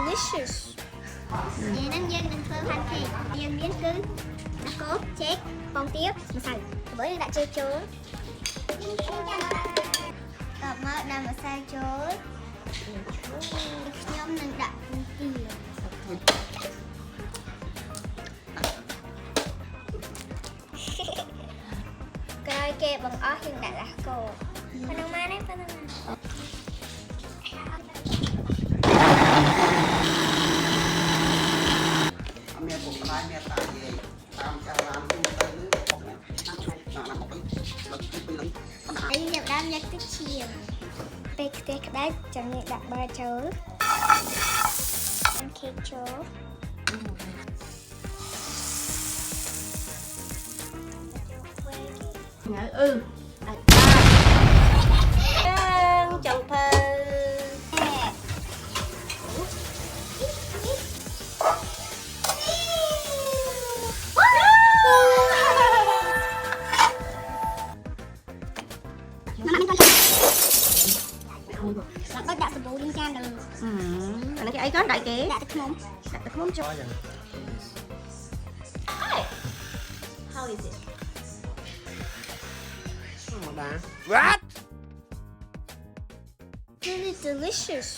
delicious នេះនឹងយើងនឹងធ្វើ pancake យើងមានគឺដាក់កូបចេកពងទាម្សៅដើម្បីនឹងដាក់ចេកចូលតបមកដាក់ម្សៅចូលខ្ញុំនឹងដាក់ពងទាក្រោយគេបង្អស់យើងដាក់ដាក់កូបប៉ុណ្ណឹងមកនេះប៉ុណ្ណឹងមានពុកខ្លាយមានតានិយាយតាមចាស់ឡានទូទៅនេះពុកណាណាមកទៅពីនឹងហើយយើងដាក់យកទឹកឈាមពេលខ្ទះក្តៅចាំយើងដាក់ប័រចូល pancake ចូលញ៉ៅអឺអាចបានចង់ភៅដាក់សាប៊ូលាងចានទៅអានេះគេអីក៏ដៃគេដាក់ទឹកឃ្មុំចូល How is itមកដា Really delicious